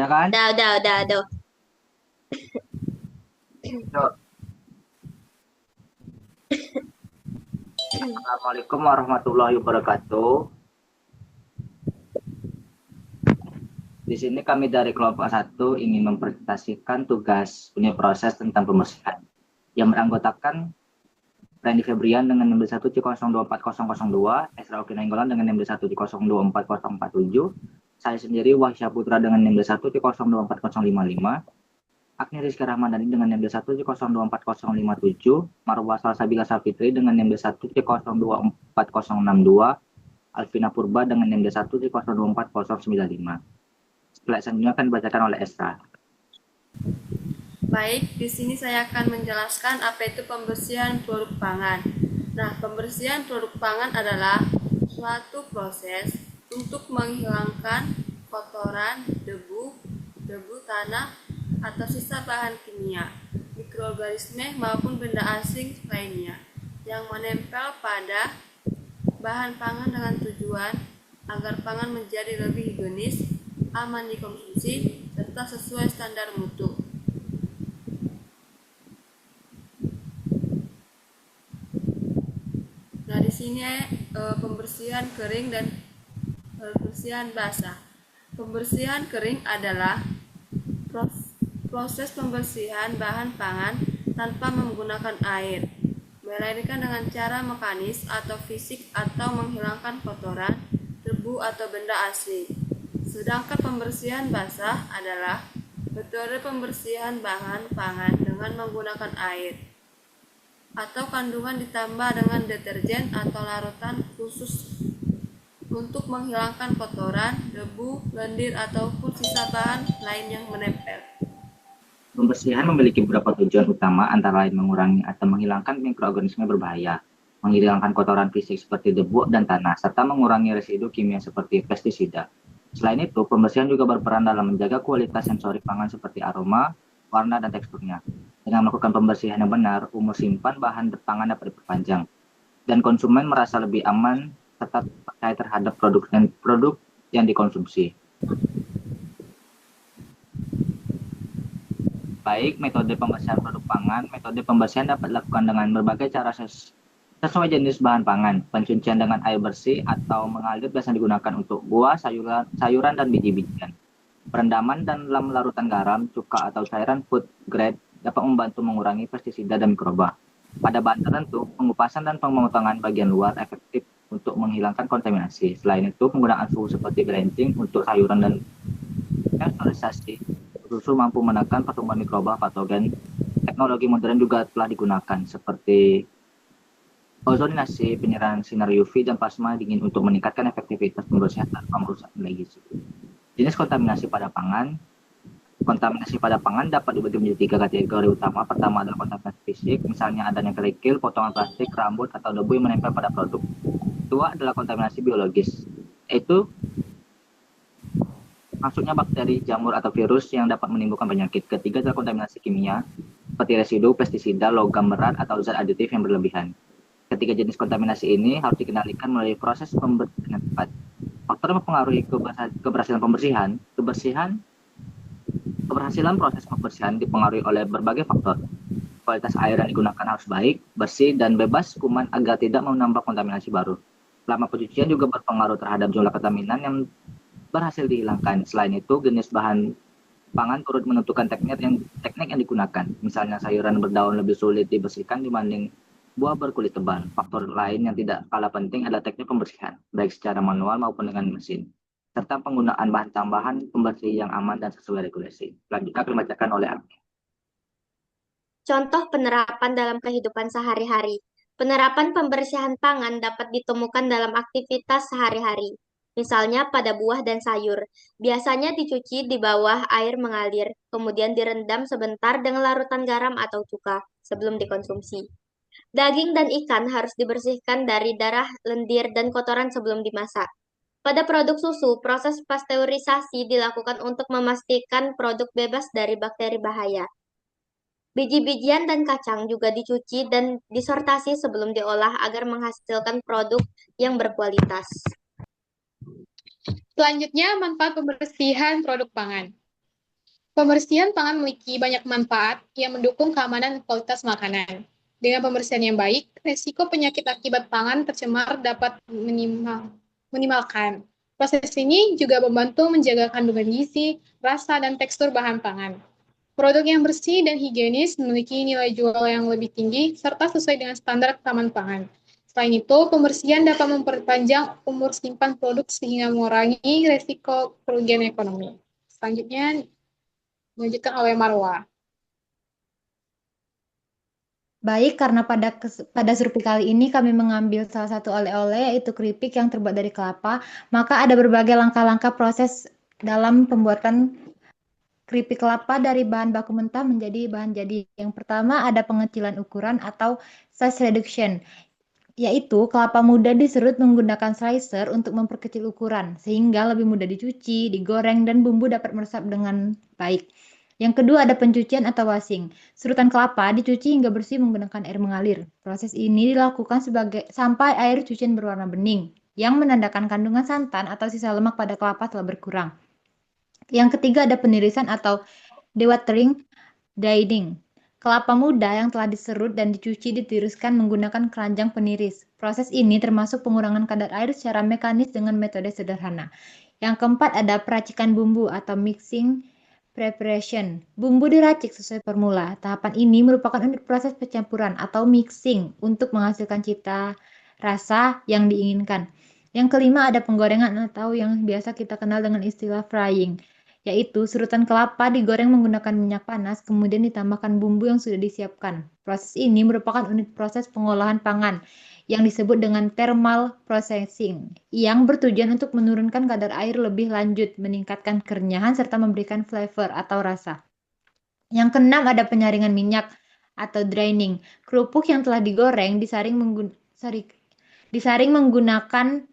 Ya kan? Udah. Yuk. Assalamualaikum warahmatullahi wabarakatuh. Di sini kami dari kelompok satu ingin mempresentasikan tugas unit proses tentang pembersihan yang beranggotakan Randy Febrian dengan NIM 1C024002, Esra Oki Nainggolan dengan NIM 1C024047, saya sendiri Wahsya Putra dengan NIM 1C024055, Agni Rizky Rahmadani dengan NIM 1C024057, Marwa Salsabila Safitri dengan NIM 1C024062, Alvina Purba dengan NIM 1C024095. Slide selanjutnya akan dibacakan oleh Esra. Baik, di sini saya akan menjelaskan apa itu pembersihan produk pangan. Nah, pembersihan produk pangan adalah suatu proses untuk menghilangkan kotoran, debu tanah, atau sisa bahan kimia, mikroorganisme maupun benda asing lainnya yang menempel pada bahan pangan dengan tujuan agar pangan menjadi lebih higienis, aman dikonsumsi, serta sesuai standar mutu. Nah, di sini pembersihan kering dan pembersihan basah. Pembersihan kering adalah proses pembersihan bahan pangan tanpa menggunakan air, melainkan dengan cara mekanis atau fisik atau menghilangkan kotoran, debu atau benda asing. Sedangkan pembersihan basah adalah metode pembersihan bahan pangan dengan menggunakan air atau kandungan ditambah dengan deterjen atau larutan khusus untuk menghilangkan kotoran, debu, lendir, ataupun sisa bahan lain yang menempel. Pembersihan memiliki beberapa tujuan utama, antara lain mengurangi atau menghilangkan mikroorganisme berbahaya, menghilangkan kotoran fisik seperti debu dan tanah, serta mengurangi residu kimia seperti pestisida. Selain itu, pembersihan juga berperan dalam menjaga kualitas sensori pangan seperti aroma, warna, dan teksturnya. Dengan melakukan pembersihan yang benar, umur simpan bahan pangan dapat diperpanjang, dan konsumen merasa lebih aman serta percaya terhadap produk yang dikonsumsi. Baik metode pembersihan produk pangan, metode pembersihan dapat dilakukan dengan berbagai cara sesuai jenis bahan pangan. Pencucian dengan air bersih atau mengalir biasanya digunakan untuk buah, sayuran dan biji-bijian. Perendaman dan dalam larutan garam, cuka, atau cairan food grade dapat membantu mengurangi pestisida dan mikroba. Pada bahan tertentu, pengupasan dan pemotongan bagian luar efektif untuk menghilangkan kontaminasi. Selain itu, penggunaan suhu seperti blanching untuk sayuran dan sterilisasi susu mampu menekan pertumbuhan mikroba patogen. Teknologi modern juga telah digunakan seperti ozoninasi, penyerahan sinar UV, dan plasma dingin untuk meningkatkan efektivitas pembersihan tanpa merusak nilai gizi. Jenis kontaminasi pada pangan. Kontaminasi pada pangan dapat dibagi menjadi 3 kategori utama. Pertama adalah kontaminasi fisik, misalnya adanya kerikil, potongan plastik, rambut, atau debu yang menempel pada produk. Kedua adalah kontaminasi biologis, yaitu masuknya bakteri, jamur, atau virus yang dapat menimbulkan penyakit. Ketiga adalah kontaminasi kimia, seperti residu, pestisida, logam berat, atau zat aditif yang berlebihan. Ketiga jenis kontaminasi ini harus dikendalikan melalui proses pembersihan yang tepat. Faktor yang mempengaruhi keberhasilan pembersihan, keberhasilan proses pembersihan dipengaruhi oleh berbagai faktor. Kualitas air yang digunakan harus baik, bersih, dan bebas kuman agar tidak menambah kontaminasi baru. Lama pencucian juga berpengaruh terhadap jumlah kontaminan yang berhasil dihilangkan. Selain itu, jenis bahan pangan turut menentukan teknik yang digunakan. Misalnya sayuran berdaun lebih sulit dibersihkan dibanding buah berkulit tebal. Faktor lain yang tidak kalah penting adalah teknik pembersihan, baik secara manual maupun dengan mesin, serta penggunaan bahan tambahan pembersih yang aman dan sesuai regulasi. Selanjutnya akan dibacakan oleh Agni. Contoh penerapan dalam kehidupan sehari-hari. Penerapan pembersihan pangan dapat ditemukan dalam aktivitas sehari-hari. Misalnya pada buah dan sayur. Biasanya dicuci di bawah air mengalir, kemudian direndam sebentar dengan larutan garam atau cuka sebelum dikonsumsi. Daging dan ikan harus dibersihkan dari darah, lendir, dan kotoran sebelum dimasak. Pada produk susu, proses pasteurisasi dilakukan untuk memastikan produk bebas dari bakteri bahaya. Biji-bijian dan kacang juga dicuci dan disortasi sebelum diolah agar menghasilkan produk yang berkualitas. Selanjutnya, manfaat pembersihan produk pangan. Pembersihan pangan memiliki banyak manfaat yang mendukung keamanan dan kualitas makanan. Dengan pembersihan yang baik, resiko penyakit akibat pangan tercemar dapat minimalkan. Proses ini juga membantu menjaga kandungan gizi, rasa, dan tekstur bahan pangan. Produk yang bersih dan higienis memiliki nilai jual yang lebih tinggi serta sesuai dengan standar ketahanan pangan. Selain itu, pembersihan dapat memperpanjang umur simpan produk sehingga mengurangi resiko kerugian ekonomi. Selanjutnya, dilanjutkan oleh Marwa. Baik, karena pada survei kali ini kami mengambil salah satu oleh-oleh yaitu keripik yang terbuat dari kelapa, maka ada berbagai langkah-langkah proses dalam pembuatan keripik kelapa dari bahan baku mentah menjadi bahan jadi. Yang pertama ada pengecilan ukuran atau size reduction, yaitu kelapa muda diserut menggunakan slicer untuk memperkecil ukuran sehingga lebih mudah dicuci, digoreng, dan bumbu dapat meresap dengan baik. Yang kedua ada pencucian atau washing. Serutan kelapa dicuci hingga bersih menggunakan air mengalir. Proses ini dilakukan sampai air cucian berwarna bening, yang menandakan kandungan santan atau sisa lemak pada kelapa telah berkurang. Yang ketiga ada penirisan atau dewatering dyeing. Kelapa muda yang telah diserut dan dicuci ditiriskan menggunakan keranjang peniris. Proses ini termasuk pengurangan kadar air secara mekanis dengan metode sederhana. Yang keempat ada peracikan bumbu atau mixing preparation. Bumbu diracik sesuai formula. Tahapan ini merupakan unit proses pencampuran atau mixing untuk menghasilkan cita rasa yang diinginkan. Yang kelima ada penggorengan atau yang biasa kita kenal dengan istilah frying, yaitu serutan kelapa digoreng menggunakan minyak panas, kemudian ditambahkan bumbu yang sudah disiapkan. Proses ini merupakan unit proses pengolahan pangan yang disebut dengan thermal processing, yang bertujuan untuk menurunkan kadar air lebih lanjut, meningkatkan kerenyahan, serta memberikan flavor atau rasa. Yang keenam ada penyaringan minyak atau drying. Kerupuk yang telah digoreng disaring menggunakan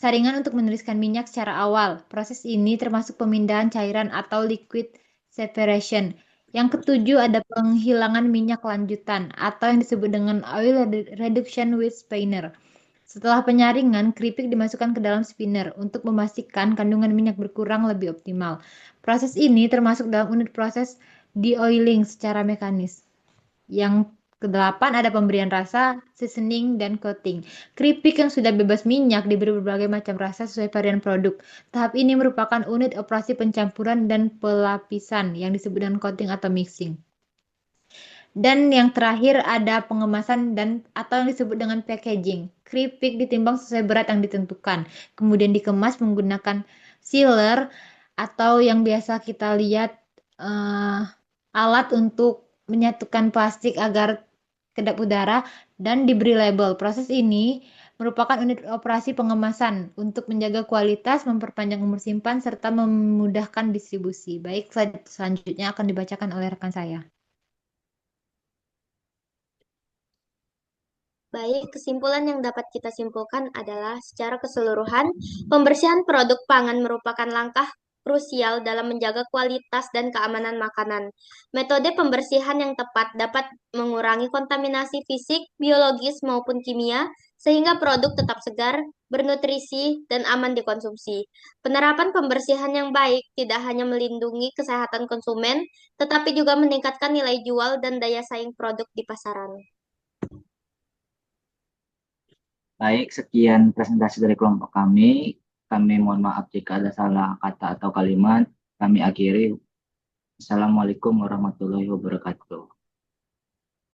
saringan untuk menuliskan minyak secara awal. Proses ini termasuk pemindahan cairan atau liquid separation. Yang ketujuh ada penghilangan minyak lanjutan atau yang disebut dengan oil reduction with spinner. Setelah penyaringan, keripik dimasukkan ke dalam spinner untuk memastikan kandungan minyak berkurang lebih optimal. Proses ini termasuk dalam unit proses de-oiling secara mekanis. Yang kedelapan ada pemberian rasa, seasoning, dan coating. Keripik yang sudah bebas minyak diberi berbagai macam rasa sesuai varian produk. Tahap ini merupakan unit operasi pencampuran dan pelapisan yang disebut dengan coating atau mixing. Dan yang terakhir ada pengemasan atau yang disebut dengan packaging. Keripik ditimbang sesuai berat yang ditentukan. Kemudian dikemas menggunakan sealer atau yang biasa kita lihat alat untuk menyatukan plastik agar kedap udara dan diberi label. Proses ini merupakan unit operasi pengemasan untuk menjaga kualitas, memperpanjang umur simpan, serta memudahkan distribusi. Baik, selanjutnya akan dibacakan oleh rekan saya. Baik, kesimpulan yang dapat kita simpulkan adalah secara keseluruhan, pembersihan produk pangan merupakan langkah krusial dalam menjaga kualitas dan keamanan makanan. Metode pembersihan yang tepat dapat mengurangi kontaminasi fisik, biologis, maupun kimia, sehingga produk tetap segar, bernutrisi, dan aman dikonsumsi. Penerapan pembersihan yang baik tidak hanya melindungi kesehatan konsumen, tetapi juga meningkatkan nilai jual dan daya saing produk di pasaran. Baik, sekian presentasi dari kelompok kami. Kami mohon maaf jika ada salah kata atau kalimat. Kami akhiri. Assalamualaikum warahmatullahi wabarakatuh.